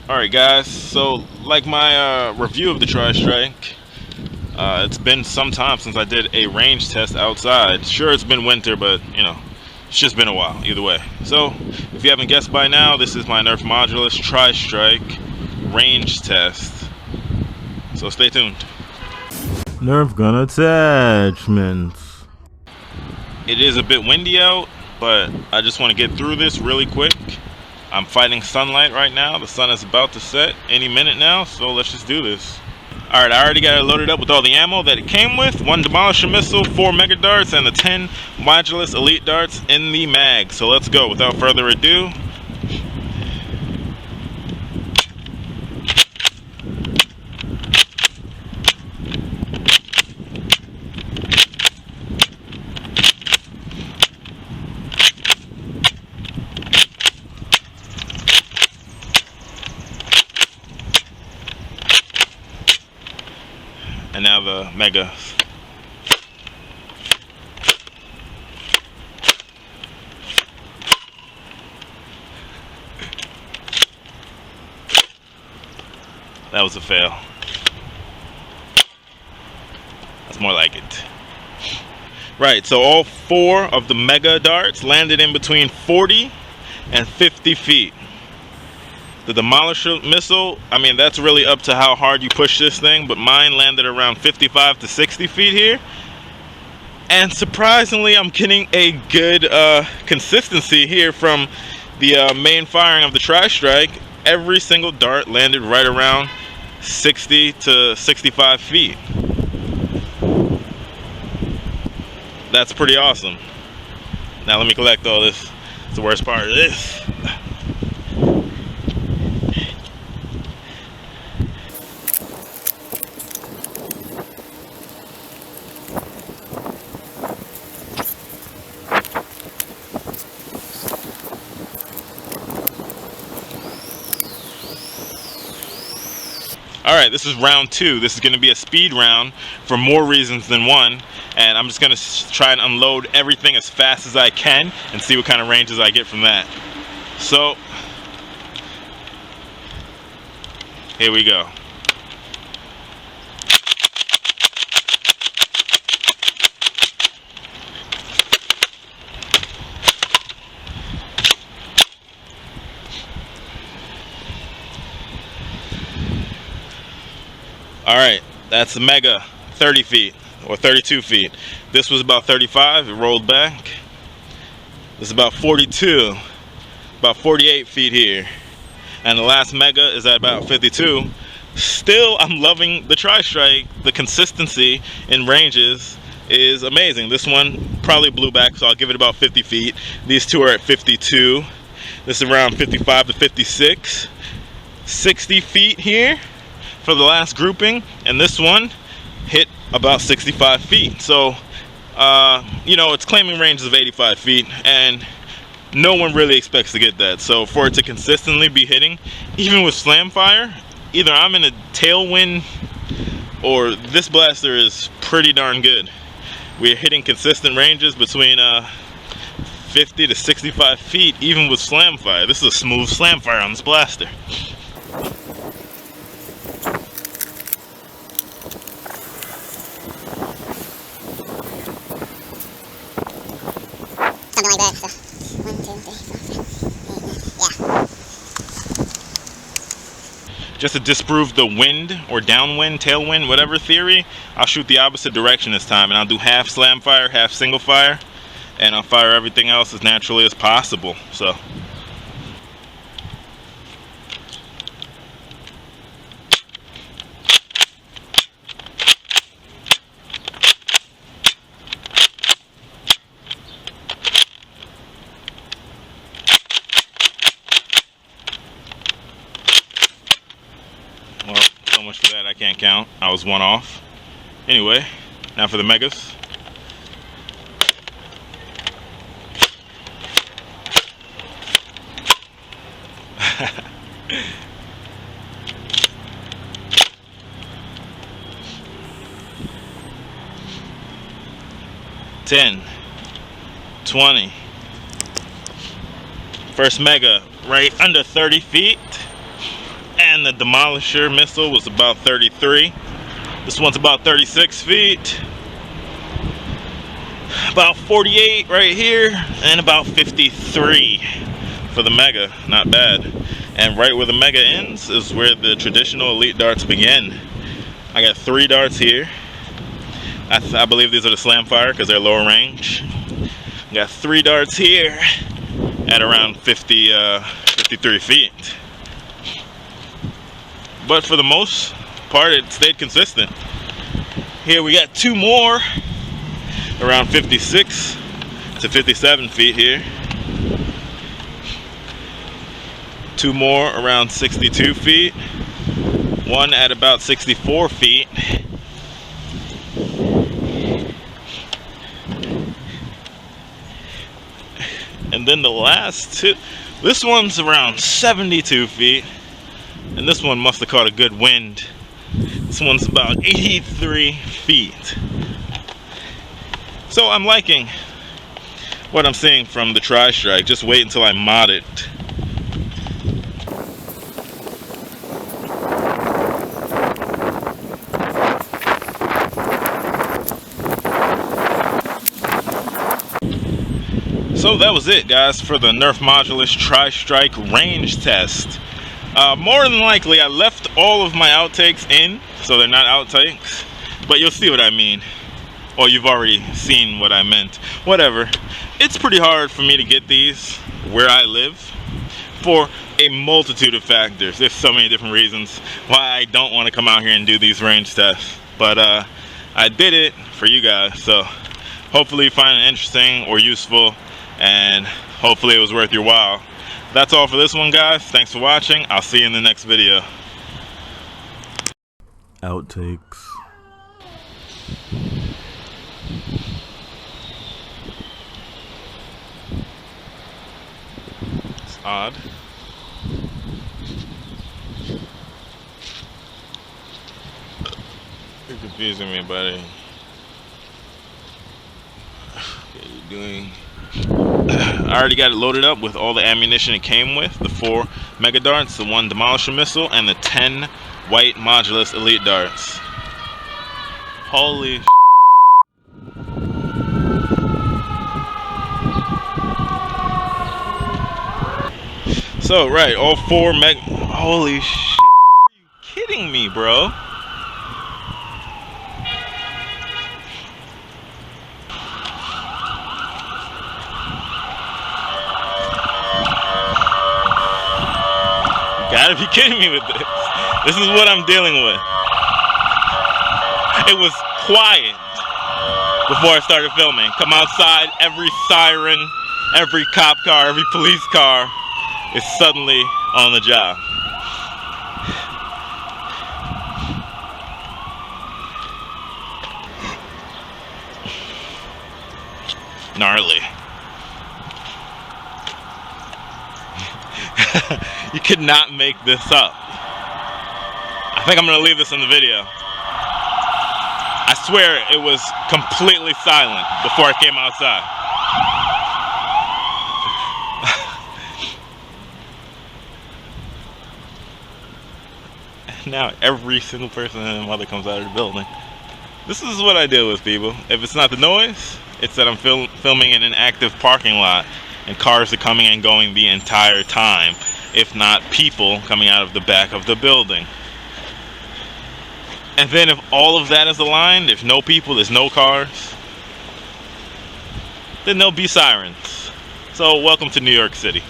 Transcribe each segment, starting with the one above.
Alright guys, so like my review of the Tri-Strike, it's been some time since I did a range test outside. Sure, it's been winter, but you know, it's just been a while either way. So if you haven't guessed by now, this is my Nerf Modulus Tri-Strike range test. So stay tuned. Nerf Gun Attachments. It is a bit windy out, but I just want to get through this really quick. I'm fighting sunlight right now. The sun is about to set any minute now, so let's just do this. Alright, I already got it loaded up with all the ammo that it came with. 1 Demolisher Missile, 4 Mega Darts, and the 10 Modulus Elite Darts in the mag. So let's go. Without further ado, and now the Mega. That was a fail. That's more like it. Right, so all 4 of the Mega Darts landed in between 40 and 50 feet. The Demolisher Missile, I mean, that's really up to how hard you push this thing, but mine landed around 55 to 60 feet here. And surprisingly, I'm getting a good consistency here from the main firing of the Tri-Strike. Every single dart landed right around 60 to 65 feet. That's pretty awesome. Now let me collect all this. It's the worst part of this. Alright, this is round 2. This is going to be a speed round for more reasons than one. And I'm just going to try and unload everything as fast as I can and see what kind of ranges I get from that. So, here we go. Alright, that's the Mega, 30 feet or 32 feet. This was about 35, it rolled back. This is about 42, about 48 feet here. And the last Mega is at about 52. Still, I'm loving the Tri-Strike. The consistency in ranges is amazing. This one probably blew back, so I'll give it about 50 feet. These two are at 52. This is around 55 to 56. 60 feet here for the last grouping, and this one hit about 65 feet. So you know, it's claiming ranges of 85 feet, and no one really expects to get that. So for it to consistently be hitting, even with slam fire, either I'm in a tailwind or this blaster is pretty darn good. We're hitting consistent ranges between 50 to 65 feet, even with slam fire. This is a smooth slam fire on this blaster. Something like that, so 1, 2, 3, 4, 5, 8, yeah. Just to disprove the wind or downwind, tailwind, whatever theory, I'll shoot the opposite direction this time, and I'll do half slam fire, half single fire, and I'll fire everything else as naturally as possible. So well, so much for that, I can't count. I was one off. Anyway, now for the Megas. $10, $20. First Mega right under 30 feet. and the Demolisher Missile was about 33. This one's about 36 feet. About 48 right here, and about 53 for the Mega. Not bad. And right where the Mega ends is where the traditional elite darts begin. I got 3 darts here. I believe these are the slam fire because they're lower range. I got 3 darts here at around 53 feet. But for the most part, it stayed consistent. Here we got 2 more around 56 to 57 feet here. 2 more around 62 feet. 1 at about 64 feet. And then the last 2, this one's around 72 feet. And this one must have caught a good wind. This one's about 83 feet. So I'm liking what I'm seeing from the Tri-Strike. Just wait until I mod it. So that was it, guys, for the Nerf Modulus Tri-Strike range test. More than likely, I left all of my outtakes in, so they're not outtakes, but you'll see what I mean. Or you've already seen what I meant. Whatever. It's pretty hard for me to get these where I live for a multitude of factors. There's so many different reasons why I don't want to come out here and do these range tests. But I did it for you guys, so hopefully you find it interesting or useful, and hopefully it was worth your while. That's all for this one, guys. Thanks for watching. I'll see you in the next video. Outtakes. It's odd. You're confusing me, buddy. What are you doing? I already got it loaded up with all the ammunition it came with. The 4 Mega Darts, the 1 Demolisher Missile, and the 10 white Modulus Elite Darts. Holy So, right, all 4 Meg... Holy shit. Are you kidding me, bro? You gotta be kidding me with this. This is what I'm dealing with. It was quiet before I started filming. Come outside, every siren, every cop car, every police car is suddenly on the job. Gnarly. You could not make this up. I think I'm gonna leave this in the video. I swear it was completely silent before I came outside. Now every single person and their mother comes out of the building. This is what I deal with, people. If it's not the noise, it's that I'm filming in an active parking lot and cars are coming and going the entire time, if not people coming out of the back of the building. And then if all of that is aligned, if no people, there's no cars, then there'll be sirens. So welcome to New York City.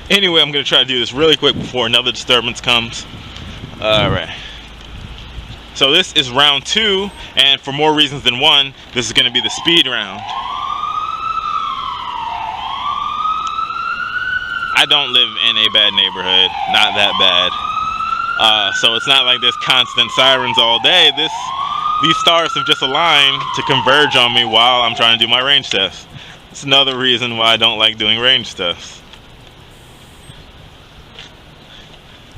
Anyway, I'm going to try to do this really quick before another disturbance comes. Alright. So this is round 2, and for more reasons than one, this is going to be the speed round. I don't live in a bad neighborhood, not that bad. So it's not like there's constant sirens all day. These stars have just aligned to converge on me while I'm trying to do my range test. It's another reason why I don't like doing range tests.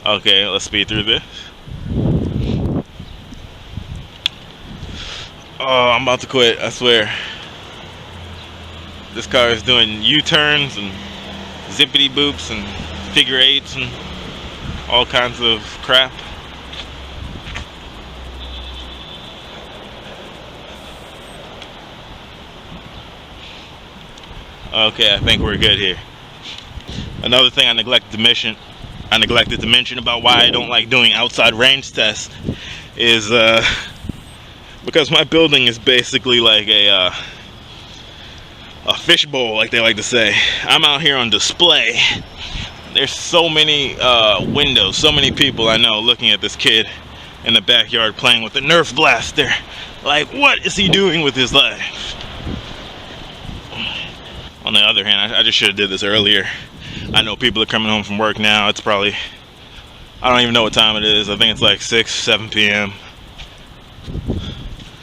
Okay, let's speed through this. Oh, I'm about to quit, I swear. This car is doing U-turns and zippity boops and figure eights and all kinds of crap. Okay, I think we're good here. Another thing I neglected to mention about why I don't like doing outside range tests is because my building is basically like a fishbowl, like they like to say. I'm out here on display. There's so many windows, so many people I know looking at this kid in the backyard playing with the Nerf blaster. Like, what is he doing with his life? On the other hand, I just should have did this earlier. I know people are coming home from work now. It's probably, I don't even know what time it is. I think it's like 6, 7 p.m.